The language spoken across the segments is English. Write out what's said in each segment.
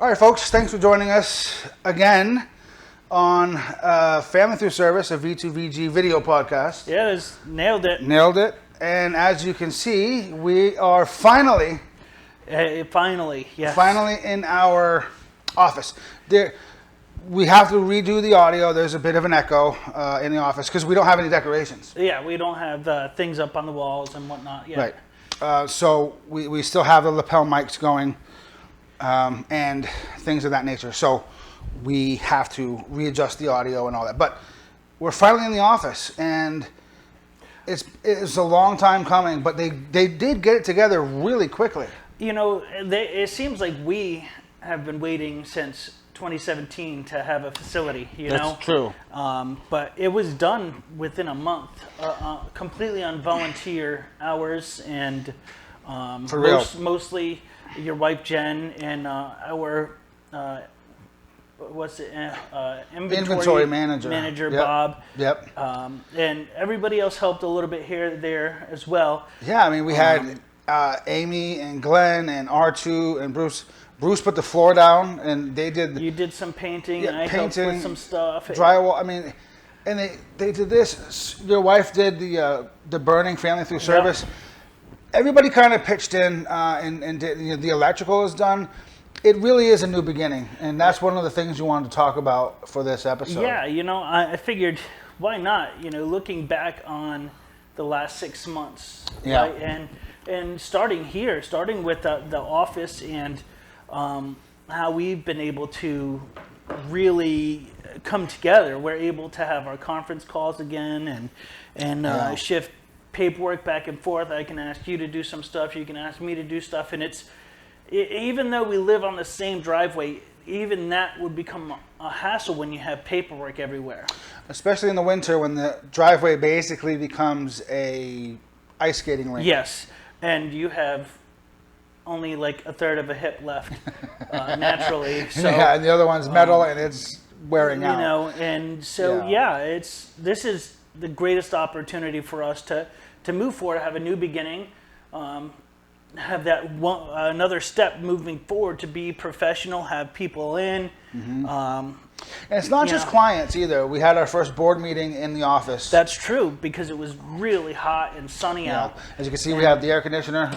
All right, folks, thanks for joining us again on Family Through Service, a V2VG video podcast. Yeah, nailed it. Nailed it. And as you can see, we are finally Yes. Finally in our office. We have to redo the audio. There's a bit of an echo in the office because we don't have any decorations. Yeah, we don't have things up on the walls and whatnot yet. Right. So we still have the lapel mics going and things of that nature. So we have to readjust the audio and all that. But we're finally in the office, and it's a long time coming, but they did get it together really quickly. You know, it seems like we have been waiting since 2017 to have a facility, That's true. But it was done within a month, completely on volunteer hours, and For real. Mostly your wife Jen and our inventory manager Yep. Bob. Yep. And everybody else helped a little bit here there as well. Yeah, I mean, we had Amy and Glenn and R2 and Bruce. Bruce put the floor down, and they did. You did some painting, and I helped painting, with some stuff. Drywall. I mean, and they did this. Your wife did the burning Family Through Service. Yep. Everybody kind of pitched in and did, the electrical is done. It really is a new beginning, and that's one of the things you wanted to talk about for this episode. Yeah, I figured, why not? Looking back on the last 6 months, Yeah. right? And starting with the office and how we've been able to really come together. We're able to have our conference calls again and shift paperwork back and forth. I can ask you to do some stuff, you can ask me to do stuff, and even though we live on the same driveway, even that would become a hassle when you have paperwork everywhere. Especially in the winter when the driveway basically becomes a ice skating rink. Yes, and you have only like a third of a hip left naturally. So, yeah, and the other one's metal and it's wearing out. And so this is the greatest opportunity for us to move forward, have a new beginning, have that another step moving forward to be professional, have people in. Mm-hmm. And it's not just clients either. We had our first board meeting in the office. That's true, because it was really hot and sunny out. As you can see, we have the air conditioner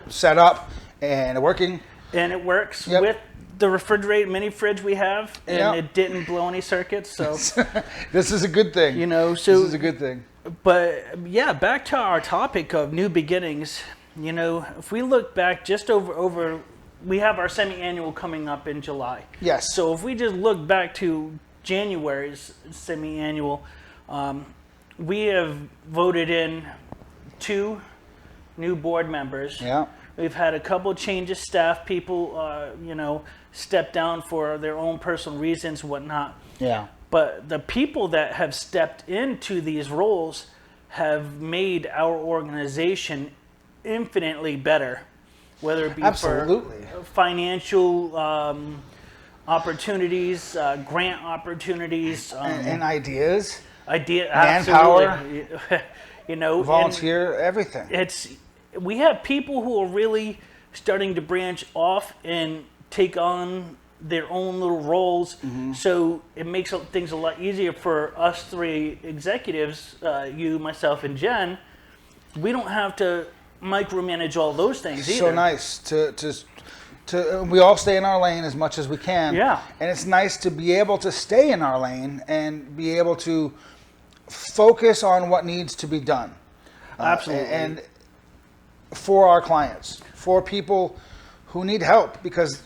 set up and working. And it works with the refrigerator mini fridge we have, and it didn't blow any circuits. So this is a good thing. This is a good thing. But yeah, back to our topic of new beginnings. If we look back just over, we have our semi-annual coming up in July. Yes. So if we just look back to January's semi-annual, we have voted in 2 new board members. Yeah. We've had a couple of changes, staff people, step down for their own personal reasons, whatnot. Yeah. But the people that have stepped into these roles have made our organization infinitely better, whether it be for financial opportunities, grant opportunities, and ideas, manpower, volunteer, everything. We have people who are really starting to branch off and take on their own little roles. Mm-hmm. So it makes things a lot easier for us 3 executives, you, myself, and Jen. We don't have to micromanage all those things either. So nice to we all stay in our lane as much as we can. Yeah. And it's nice to be able to stay in our lane and be able to focus on what needs to be done. Absolutely. And for our clients, for people who need help, because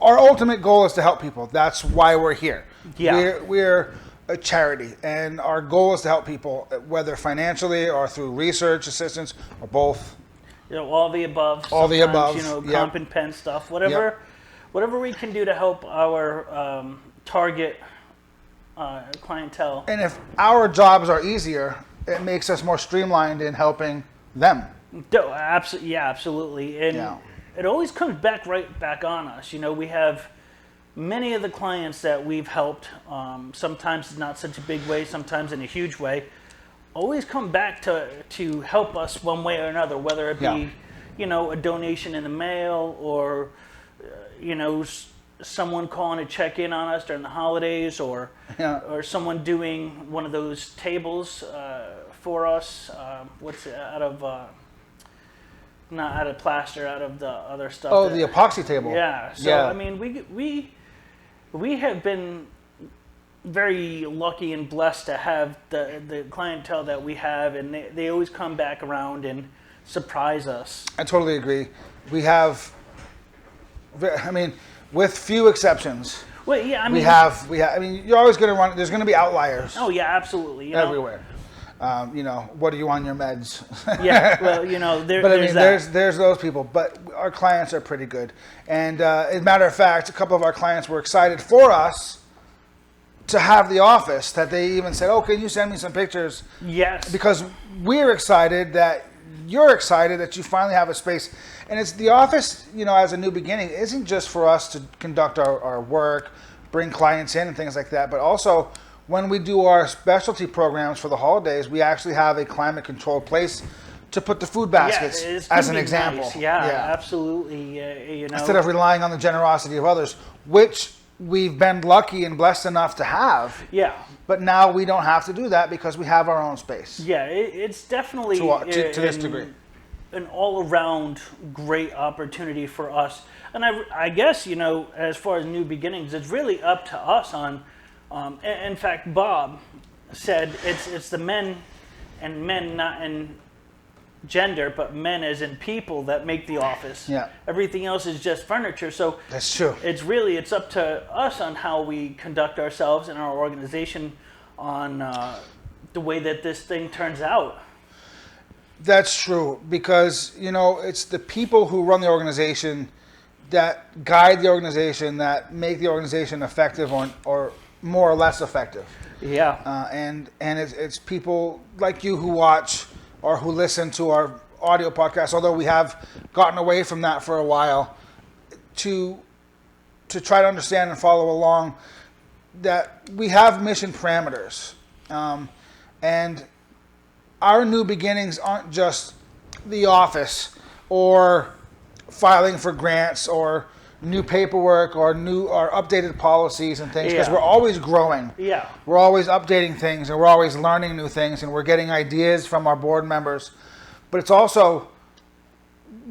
our ultimate goal is to help people. That's why we're here. Yeah. We're a charity, and our goal is to help people, whether financially or through research assistance or both. All the above. All the above. Comp and pen stuff. Whatever we can do to help our target clientele. And if our jobs are easier, it makes us more streamlined in helping them. Absolutely. And it always comes right back on us. We have many of the clients that we've helped, sometimes not such a big way, sometimes in a huge way, always come back to help us one way or another, whether it be, a donation in the mail or, someone calling to check in on us during the holidays, or Yeah. or someone doing one of those tables for us. What's it, out of not out of plaster, out of the other stuff. Oh, the epoxy table. Yeah. So Yeah. I mean, we have been very lucky and blessed to have the clientele that we have, and they always come back around and surprise us. I totally agree. We have, I mean, with few exceptions, Well, yeah, I mean, we have. I mean, you're always going to run. There's going to be outliers oh yeah, absolutely. You know? everywhere. You know, what are you on your meds? Yeah, well, you know, But I there's mean, that. there's those people. But our clients are pretty good. And as a matter of fact, a couple of our clients were excited for us to have the office. That they even said, "Oh, can you send me some pictures?" Yes. Because we're excited that you're excited that you finally have a space. And it's the office, you know, as a new beginning, isn't just for us to conduct our work, bring clients in and things like that, but also when we do our specialty programs for the holidays, we actually have a climate controlled place to put the food baskets, it's as gonna an be example. nice. Yeah, absolutely. You know, Instead of relying on the generosity of others, which we've been lucky and blessed enough to have. yeah, But now we don't have to do that because we have our own space. yeah, it's definitely To this degree. an all-around great opportunity for us. And I guess, you know, as far as new beginnings, it's really up to us on. In fact, Bob said it's the men, and men not in gender, but men as in people that make the office. Yeah. Everything else is just furniture. So That's true. it's up to us on how we conduct ourselves and our organization on the way that this thing turns out. That's true, because you know it's the people who run the organization that guide the organization, that make the organization effective or more or less effective. Yeah. And it's people like you who watch or who listen to our audio podcast. Although we have gotten away from that for a while, to try to understand and follow along that we have mission parameters, and our new beginnings aren't just the office or filing for grants or new paperwork or updated policies and things, because Yeah. we're always growing. Yeah. We're always updating things and we're always learning new things and we're getting ideas from our board members. But it's also,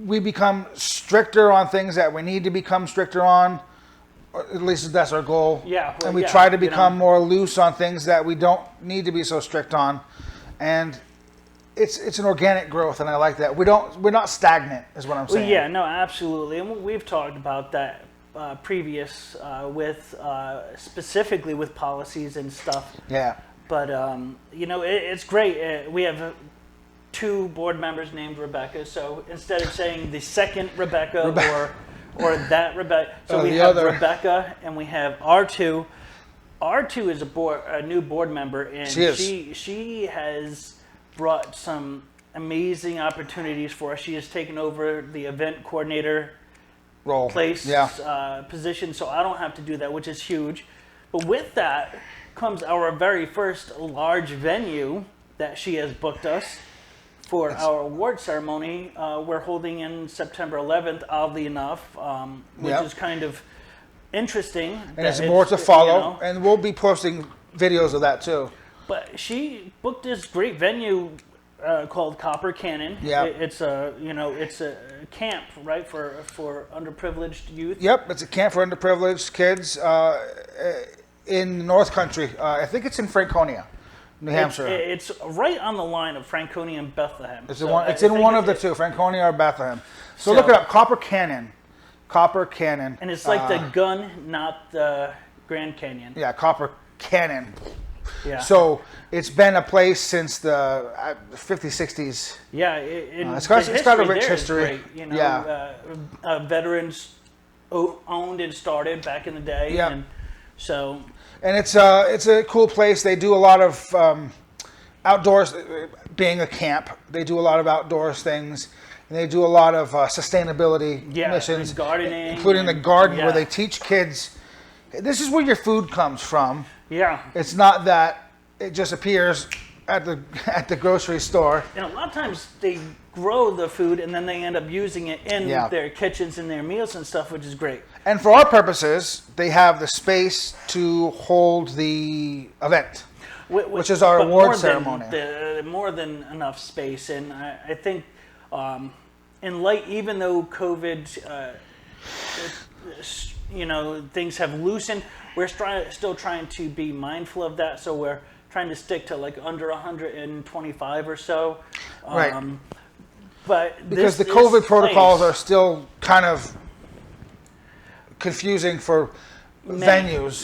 we become stricter on things that we need to become stricter on, or at least that's our goal. Yeah, well, and we yeah, try to you become know. more loose on things that we don't need to be so strict on. And it's an organic growth, and I like that. We're not stagnant, is what I'm Well, saying. yeah, no, absolutely, and we've talked about that previous with specifically with policies and stuff. Yeah. But you know, it's great. We have two board members named Rebecca, so instead of saying the second Rebecca or that Rebecca, so Oh, we the have other. Rebecca and we have R2. R2 is a new board member, and She is. she has brought some amazing opportunities for us. She has taken over the event coordinator Roll. place Yeah. position, so I don't have to do that, which is huge. But with that comes our very first large venue that she has booked us for our award ceremony. We're holding in September 11th, oddly enough, which Yep. is kind of interesting. And there's more to follow, and we'll be posting videos of that too. But she booked this great venue called Copper Cannon. Yeah. It's a camp, right, for underprivileged youth. Yep, it's a camp for underprivileged kids in North Country. I think it's in Franconia, New Hampshire. It's right on the line of Franconia and Bethlehem. It's So in one. I It's in think one of the two, Franconia or Bethlehem. So So- look it up, Copper Cannon. Copper Cannon. And it's like the gun, not the Grand Canyon. Yeah, Copper Cannon. Yeah. So it's been a place since the 50s, 60s. Yeah, it's got a rich there is history. great, you know, Yeah. veterans owned and started back in the day. Yeah. And so And it's a cool place. They do a lot of outdoors, being a camp. They do a lot of outdoors things. And they do a lot of sustainability missions, and gardening, including the and- garden where yeah. they teach kids. This is where your food comes from. yeah. It's not that it just appears at the grocery store. And a lot of times they grow the food, and then they end up using it in Yeah. their kitchens and their meals and stuff, which is great. And for our purposes, they have the space to hold the event. Which is our but award more than ceremony. more than enough space, and I think in light, even though COVID, things have loosened, we're still trying to be mindful of that. So we're trying to stick to like under 125 or so. Right. But Because the this COVID protocols place- are still kind of confusing for Many. venues.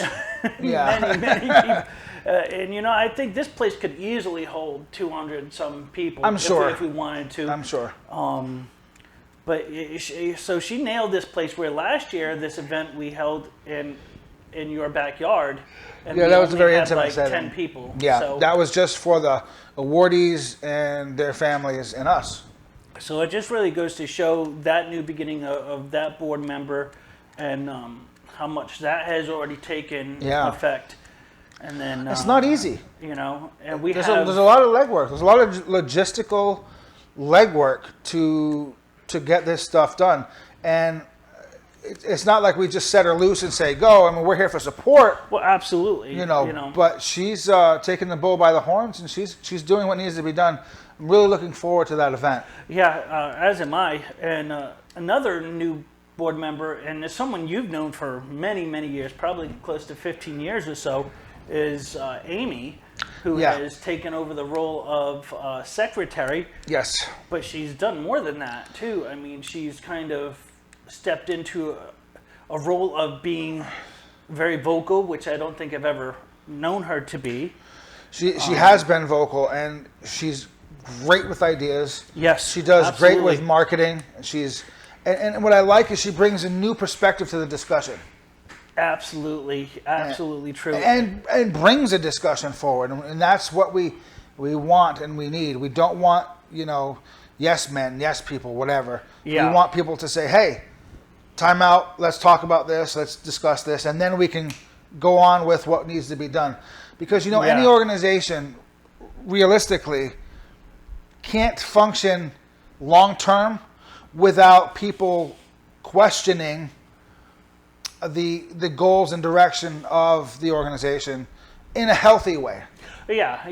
Yeah. many people. And I think this place could easily hold 200 some people. I'm sure. if we wanted to. I'm sure. But so she nailed this place. Where last year this event we held in your backyard, and Yeah, we that was a only very had intimate like setting. 10 people. Yeah, So, that was just for the awardees and their families and us. so it just really goes to show that new beginning of that board member, and how much that has already taken Yeah. effect. And then It's not easy. And we There's have a lot of legwork. There's a lot of logistical legwork to get this stuff done. And it's not like we just set her loose and say, go. I mean, we're here for support, well, absolutely. but she's taking the bull by the horns, and she's doing what needs to be done. I'm really looking forward to that event. Yeah, as am I. And another new board member, and is someone you've known for many, many years, probably close to 15 years or so, is Amy, who Yeah. has taken over the role of secretary. Yes. But she's done more than that, too. I mean, she's kind of stepped into a role of being very vocal, which I don't think I've ever known her to be. She has been vocal, and she's great with ideas. Yes, She does great absolutely. with marketing. And what I like is she brings a new perspective to the discussion. Absolutely true. And brings a discussion forward, and that's what we want and we need. We don't want yes men, yes people, whatever. Yeah. We want people to say, hey, time out, let's talk about this, let's discuss this, and then we can go on with what needs to be done. Because any Yeah. organization realistically can't function long term without people questioning the goals and direction of the organization in a healthy way. But yeah,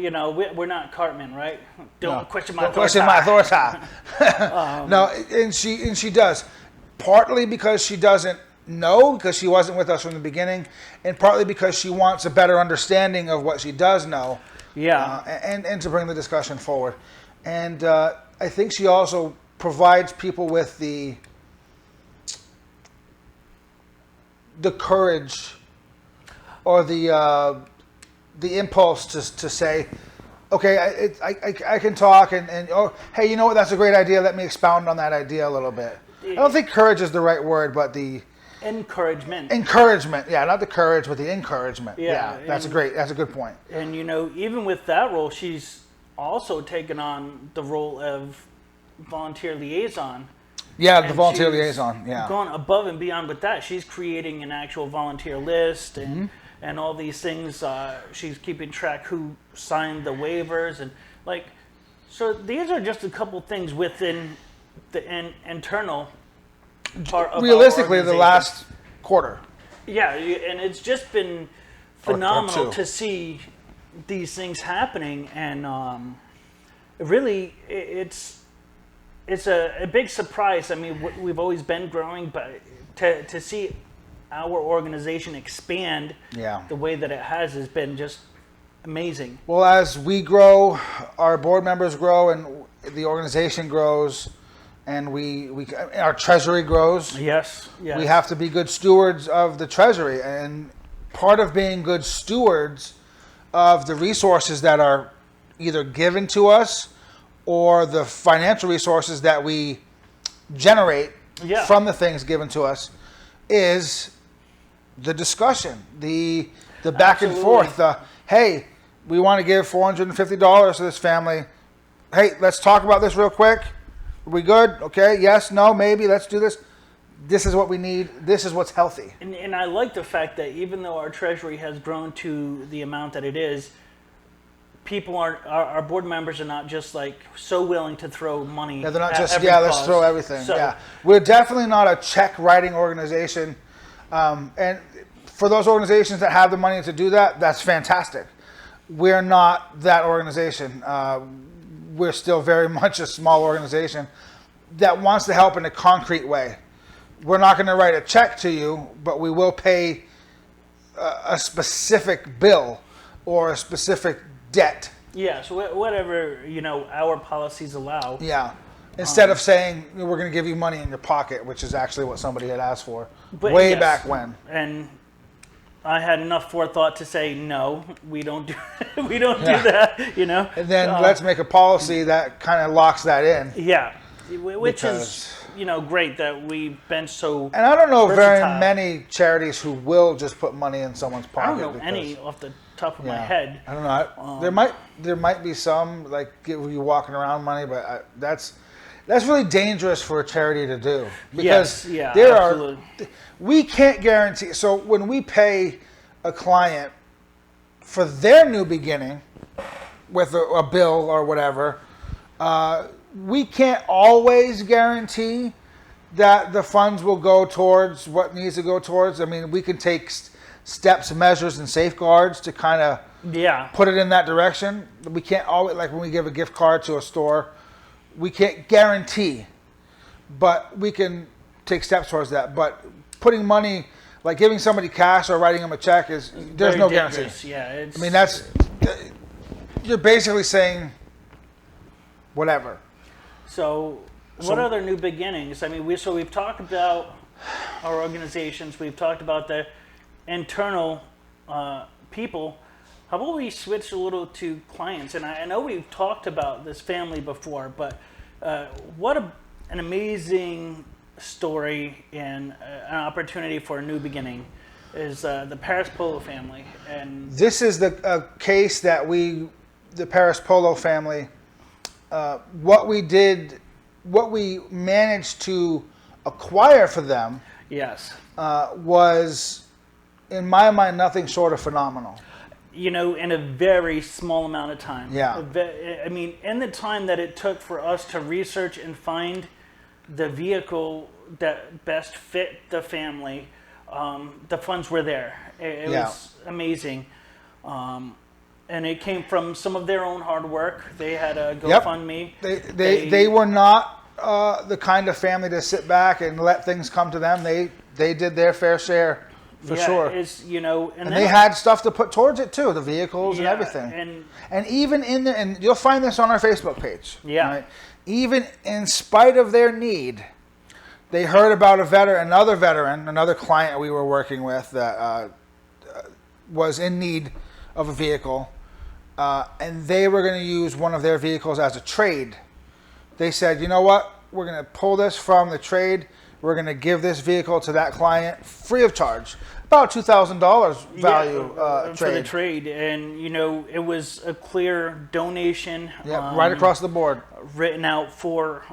we're not Cartman, right? Don't question my Don't question my authority. No, and she does. Partly because she doesn't know, because she wasn't with us from the beginning, and partly because she wants a better understanding of what she does know. Yeah. And to bring the discussion forward. And I think she also provides people with the courage or the impulse to say, okay, I can talk and oh, hey, you know what? That's a great idea. Let me expound on that idea a little bit. I don't think courage is the right word, but the Encouragement. encouragement. Yeah, not the courage, but the encouragement. Yeah, That's a good point. And even with that role, she's also taken on the role of volunteer liaison. Yeah, the And volunteer she's liaison. Yeah. Gone above and beyond with that. She's creating an actual volunteer list and all these things. She's keeping track who signed the waivers and so these are just a couple things within the internal part of our Realistically, the organization. last quarter. Yeah, and it's just been Or phenomenal two. to see these things happening, and really, it's a big surprise. I mean, we've always been growing, but to see our organization expand Yeah. the way that it has been just amazing. Well, as we grow, our board members grow, and the organization grows, and our treasury grows. Yes, yes. We have to be good stewards of the treasury, and part of being good stewards of the resources that are either given to us or the financial resources that we generate Yeah. from the things given to us is the discussion, the back and Absolutely. forth. Hey, we want to give $450 to this family. Hey, let's talk about this real quick. Are we good? Okay. Yes. No. Maybe. Let's do this. This is what we need. This is what's healthy. And I like the fact that even though our treasury has grown to the amount that it is, people our board members are not just like so willing to throw money. Yeah, they're not at just, every let's cause. throw everything. So, Yeah. We're definitely not a check writing organization. And for those organizations that have the money to do that, that's fantastic. We're not that organization. We're still very much a small organization that wants to help in a concrete way. We're not going to write a check to you, but we will pay a specific bill or a specific debt. Yeah, so whatever, our policies allow. Yeah. Instead of saying we're going to give you money in your pocket, which is actually what somebody had asked for way yes, back when. And I had enough forethought to say no, we don't do that, And then let's make a policy that kind of locks that in. Yeah, which Because- is great that we've been so. And I don't know very versatile. many charities who will just put money in someone's I pocket. don't know any off the top of my Yeah. head. I don't know. There might be some like give you walking around money, but that's really dangerous for a charity to do because Yes, yeah, there absolutely. we can't guarantee. So when we pay a client for their new beginning with a bill or whatever, we can't always guarantee that the funds will go towards what needs to go towards. I mean, we can take steps, measures, and safeguards to kind of Yeah, put it in that direction. We can't always, like when we give a gift card to a store, we can't guarantee, but we can take steps towards that. But putting money, like giving somebody cash or writing them a check, there's very no dangerous. guarantee. Yeah, I mean, you're basically saying whatever. So, what other new beginnings? I mean, we've talked about our organizations. We've talked about the internal people. How about we switch a little to clients? And I know we've talked about this family before, but what an amazing story and an opportunity for a new beginning is the Paris Polo family. And This is the case that the Paris Polo family, what we managed to acquire for them yes, was, in my mind, nothing short of phenomenal. in a very small amount of time. Yeah. I mean, in the time that it took for us to research and find the vehicle that best fit the family, the funds were there. It Yeah. was amazing. And it came from some of their own hard work. They had a Yep. GoFundMe. They were not the kind of family to sit back and let things come to them. They did their fair share for sure. It's, and And then they had stuff to put towards it too, the vehicles and yeah, everything. And even and you'll find this on our Facebook page. Yeah. Right? Even in spite of their need, they heard about another client we were working with that was in need of a vehicle, and they were going to use one of their vehicles as a trade. They said, you know what? We're going to pull this from the trade. We're going to give this vehicle to that client free of charge. About $2,000 value for trade. the trade. And, it was a clear donation. Yeah, right across the board. Written out for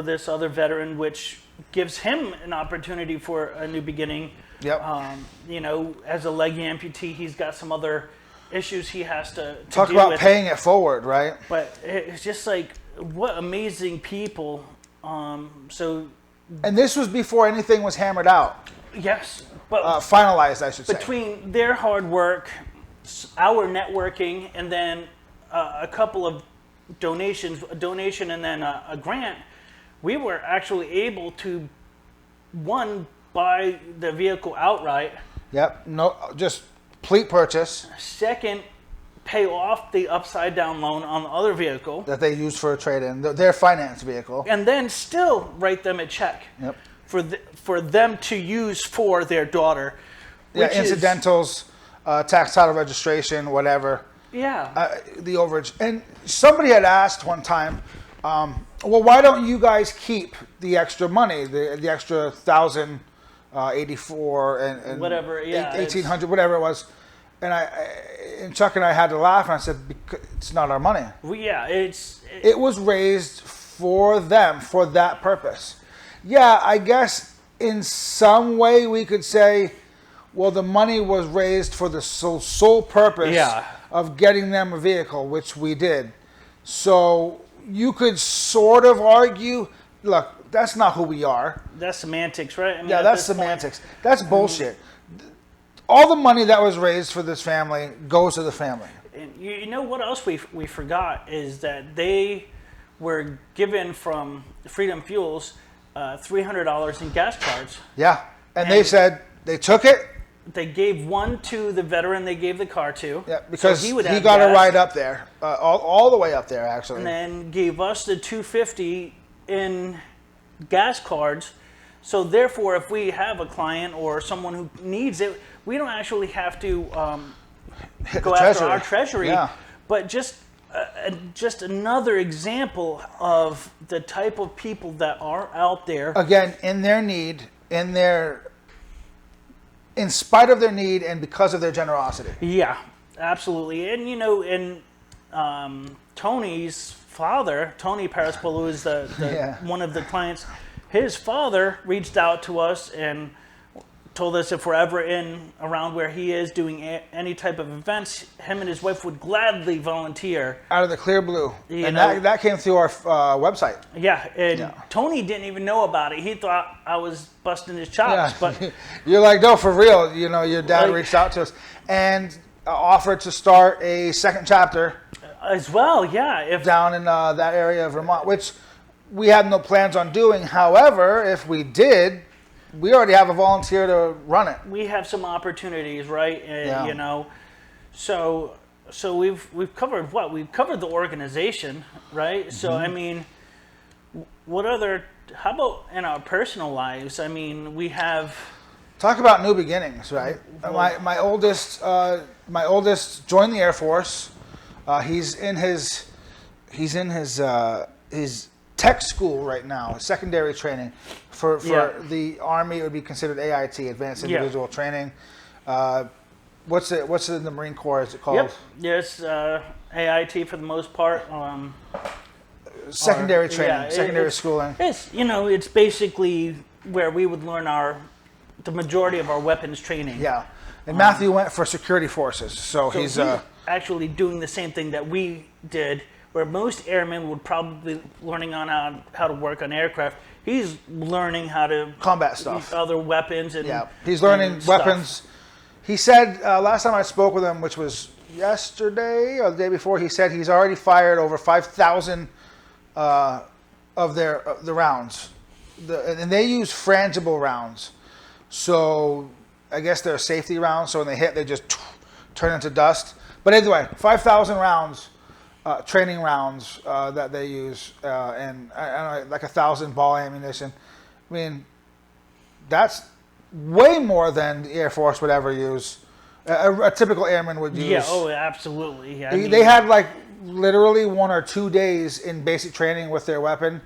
this other veteran, which gives him an opportunity for a new beginning. Yep. As a leg amputee, he's got some other issues he has to Talk deal about with. paying it forward, right? But it's just like, what amazing people. So, And this was before anything was hammered out, yes, but finalized, I should say. between their hard work, our networking, and then a couple of donations, a donation and then a grant, we were actually able to, one, buy the vehicle outright. Yep. No, just complete purchase Second, pay off the upside down loan on the other vehicle. that they used for a trade-in, their finance vehicle. And then still write them a check Yep. for them to use for their daughter. Yeah, which is- incidentals, tax title registration, whatever. Yeah. The overage. And somebody had asked one time, well, why don't you guys keep the extra money, the extra 1,084 and Whatever, yeah, 1,800, whatever it was. And Chuck and I had to laugh, and I said, because it's not our money. It was raised for them, for that purpose. Yeah, I guess in some way we could say, well, the money was raised for the sole purpose Yeah. of getting them a vehicle, which we did. So you could sort of argue, look, that's not who we are. That's semantics, right? I mean, Yeah, at that's this point, semantics. That's bullshit. All the money that was raised for this family goes to the family. and you know what else we forgot is that they were given from Freedom Fuels $300 in gas cards. Yeah. And they said they took it. They gave one to the veteran they gave the car to. Yeah, because so he would have got a gas, ride up there, all the way up there, actually. and then gave us the $250 in gas cards. So therefore, if we have a client or someone who needs it, we don't actually have to Hit go the after our treasury. Yeah. But just another example of the type of people that are out there. Again, in their need, in spite of their need and because of their generosity. Yeah, absolutely. And you know, and Tony's father, Tony Paraspolu, is the Yeah. one of the clients. His father reached out to us and told us if we're ever in around where he is doing any type of events, him and his wife would gladly volunteer. Out of the clear blue. You And know- that came through our website. Yeah, and Yeah. Tony didn't even know about it. He thought I was busting his chops, but You're like, no, for real. You know, your dad Like- reached out to us and offered to start a second chapter as well, yeah. If down in that area of Vermont, which we had no plans on doing. However, if we did, we already have a volunteer to run it. we have some opportunities, right? Yeah. You know, so we've covered what we've covered the organization, right? So Mm-hmm. I mean, what other? How about in our personal lives? I mean, we have. Talk about new beginnings, right? Well- My oldest joined the Air Force. He's in his tech school right now, secondary training. For Yeah. the Army, it would be considered AIT, Advanced Yeah. Individual Training. What's it in the Marine Corps? Is it called? Yep. Yes, AIT for the most part. Secondary Or- training, yeah, secondary it's- schooling. It's basically where we would learn the majority of our weapons training. Yeah. And Matthew went for security forces, so So he's actually doing the same thing that we did, where most airmen would probably learning on how to work on aircraft. He's learning how to combat stuff. other weapons and Yeah, he's learning and stuff. weapons. He said last time I spoke with him, which was yesterday or the day before, he said he's already fired over 5,000 of the rounds, and they use frangible rounds. So I guess they're safety rounds. So when they hit, they just turn into dust. But anyway, 5,000 rounds, training rounds that they use, and I don't know, like 1,000 ball ammunition. I mean, that's way more than the Air Force would ever use. A typical airman would use. Yeah, oh, absolutely. Yeah, I mean, They had like literally 1 or 2 days in basic training with their weapon,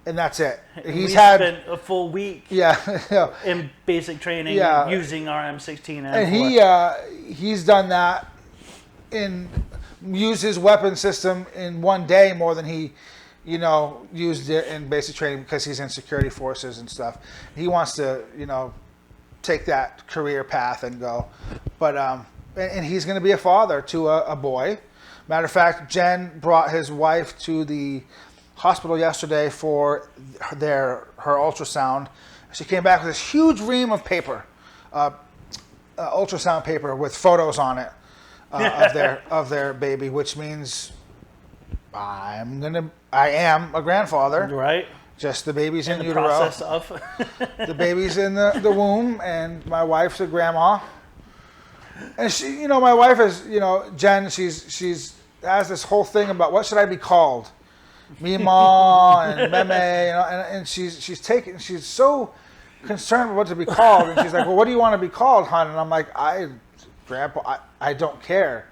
and that's it. we spent a full week yeah, yeah. in basic training Yeah. using our M16 And he's done that used his weapon system in 1 day more than he, used it in basic training because he's in security forces and stuff. He wants to, take that career path and go. But and he's going to be a father to a boy. Matter of fact, Jen brought his wife to the hospital yesterday for her ultrasound. She came back with this huge ream of paper, ultrasound paper with photos on it of their baby, which means I am a grandfather. right? Just the baby's in The utero. process of The baby's in the womb, and my wife's a grandma. And she, my wife is, Jen. She's has this whole thing about what should I be called, Mima and Meme, and she's so concerned with what to be called, and she's like, well, what do you want to be called, hon? And I'm like, Grandpa, I don't care.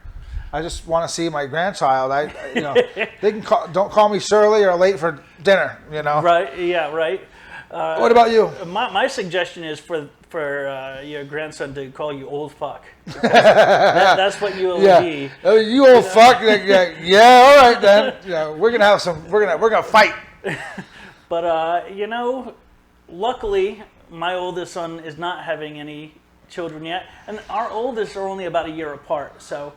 I just want to see my grandchild. They can don't call me Shirley or late for dinner. right? Yeah, right. What about you? My suggestion is for your grandson to call you old fuck. That's what you will be. Oh, you old fuck. Yeah, all right then. We're gonna have we're gonna fight. But luckily, my oldest son is not having any children yet, and our oldest are only about a year apart. So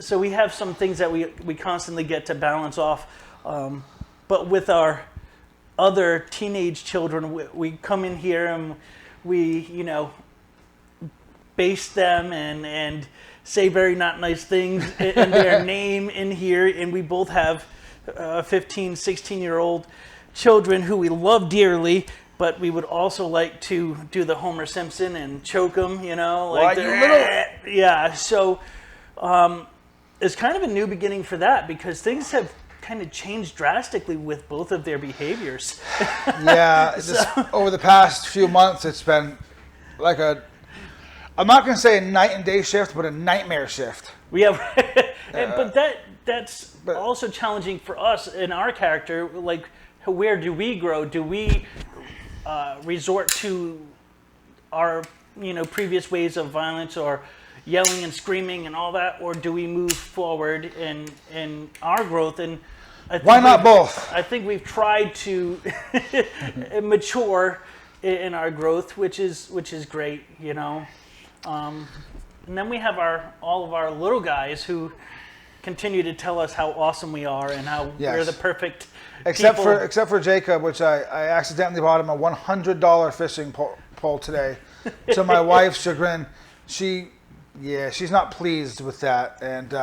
so we have some things that we constantly get to balance off. But with our other teenage children, we come in here and we, base them and say very not nice things in their name in here. And we both have 15, 16-year-old children who we love dearly, but we would also like to do the Homer Simpson and choke them, like you little... Yeah, so it's kind of a new beginning for that because things have kind of changed drastically with both of their behaviors. Yeah, over the past few months, it's been like I'm not going to say a night and day shift, but a nightmare shift. But that's also challenging for us in our character. Like, where do we grow? Do we resort to our previous ways of violence or yelling and screaming and all that, or do we move forward in our growth? And why not both? I think we've tried to mature in our growth, which is great, and then we have all of our little guys who continue to tell us how awesome we are and how we're the perfect except people. except for Jacob, which I accidentally bought him a $100 fishing pole today. To my wife's chagrin, she's not pleased with that, and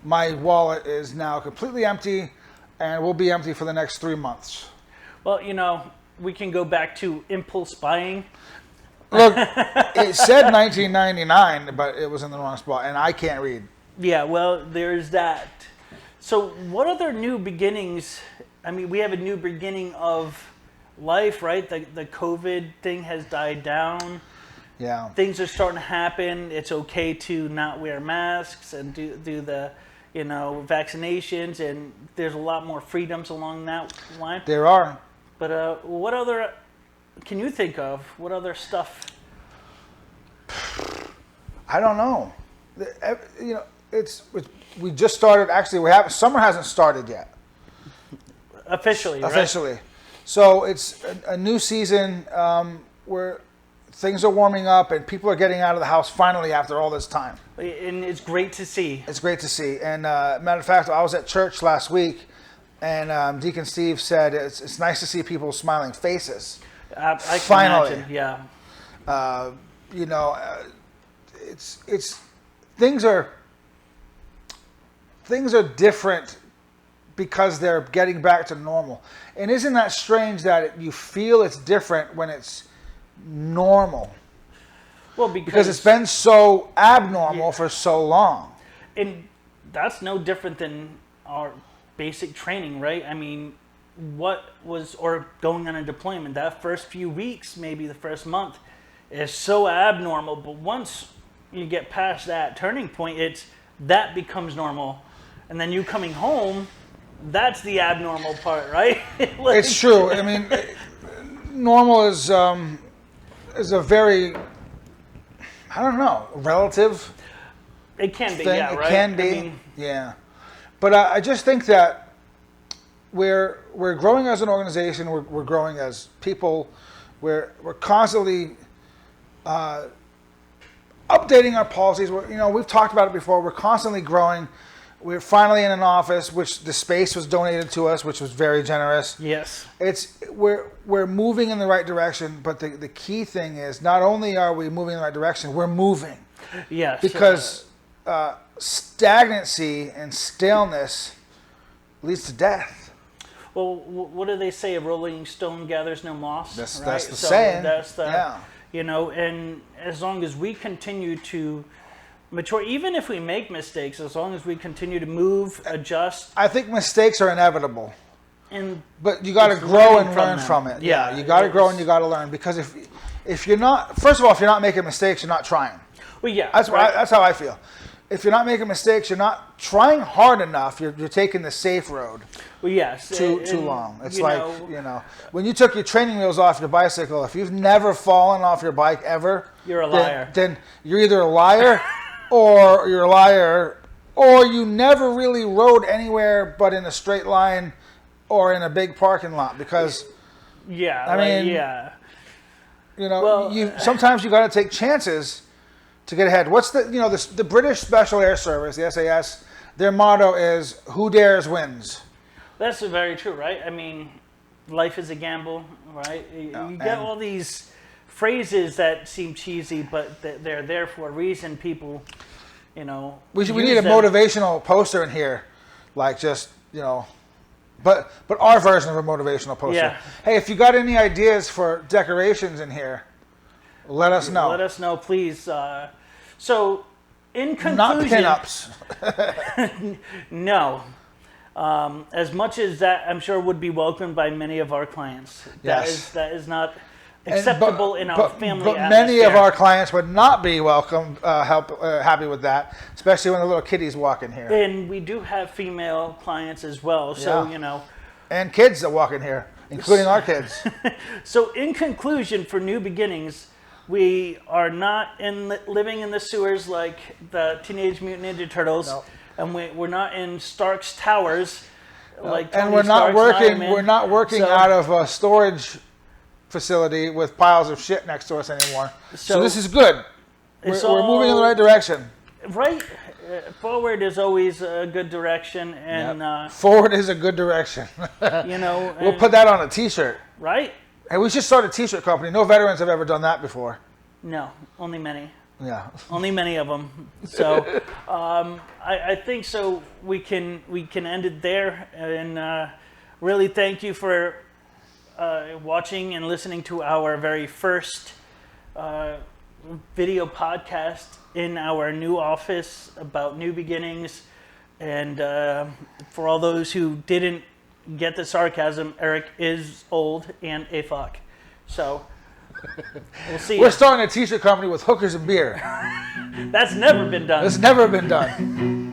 my wallet is now completely empty, and will be empty for the next 3 months. Well, we can go back to impulse buying. Look, it said 1999, but it was in the wrong spot, and I can't read. Yeah, well, there's that. So what other new beginnings? I mean, we have a new beginning of life, right? The COVID thing has died down. Yeah. Things are starting to happen. It's okay to not wear masks and do the, vaccinations, and there's a lot more freedoms along that line. There are. But what other can you think of? What other stuff? I don't know. We just started. Actually, summer hasn't started yet. Officially, right? Officially. So it's a new season where things are warming up and people are getting out of the house finally after all this time. And it's great to see. It's great to see. And matter of fact, I was at church last week, and Deacon Steve said it's nice to see people's smiling faces. I can finally. imagine, yeah. It's things are different because they're getting back to normal. And isn't that strange that you feel it's different when it's normal? Well, because it's been so abnormal for so long. And that's no different than our basic training, right? I mean, or going on a deployment, that first few weeks, maybe the first month, is so abnormal. But once you get past that turning point, that becomes normal. And then you coming home, that's the abnormal part, right? It's true. I mean, normal is a very, I don't know, relative. It can be, thing. yeah, right? It can be, yeah. But I just think that we're growing as an organization. We're growing as people. We're constantly updating our policies. We've talked about it before. We're constantly growing. We're finally in an office, which the space was donated to us, which was very generous. Yes. We're moving in the right direction, but the key thing is not only are we moving in the right direction, we're moving. Yes. Because stagnancy and staleness leads to death. Well, what do they say? A rolling stone gathers no moss. That's right? the saying. That's the, yeah. And as long as we continue to mature, even if we make mistakes, as long as we continue to move, adjust. I think mistakes are inevitable. But you got to it's grow and learning learn from it. Yeah, you got to grow and you got to learn, because if you're not, first of all, if you're not making mistakes, you're not trying. Well, yeah. That's how I feel. If you're not making mistakes, you're not trying hard enough. You're taking the safe road. Well, yes. Too long. It's when you took your training wheels off your bicycle, if you've never fallen off your bike ever, you're a liar. Then you're either a liar or you never really rode anywhere but in a straight line or in a big parking lot, because sometimes you got to take chances to get ahead. What's the British Special Air Service, the SAS, their motto is "Who dares wins." That's very true, right? I mean, life is a gamble, right? You get and- all these phrases that seem cheesy, but they're there for a reason. People, We use need a them. motivational poster in here, like just but our version of a motivational poster. Yeah. Hey, if you got any ideas for decorations in here, let us know. Let us know, please. So, in Not conclusion, pinups. no. As much as that, I'm sure would be welcomed by many of our clients. Yes. That is not And- acceptable in our family But many of atmosphere. our clients would not be welcome, happy with that, especially when the little kiddies walk in here. And we do have female clients as well. So, Yeah. And kids that walk in here, including our kids. So in conclusion, for New Beginnings, we are not living in the sewers like the Teenage Mutant Ninja Turtles, No. and we're not in Stark's towers like Tony And we're not Stark's and Iron working. Man. We're not working So- out of a storage facility with piles of shit next to us anymore. So So- this is good. It's We're moving in the all- right direction. Right, forward is always a good direction, and Forward is a good direction. We'll and- put that on a T-shirt. right. Hey, we should start a T-shirt company. No veterans have ever done that before. No, only many. Yeah. Only many of them. So I think so. We can end it there, and really thank you for watching and listening to our very first video podcast in our new office about New Beginnings. And for all those who didn't get the sarcasm, Eric is old and a fuck. So we'll see. We're starting a T-shirt company with hookers and beer. That's never been done. It's never been done.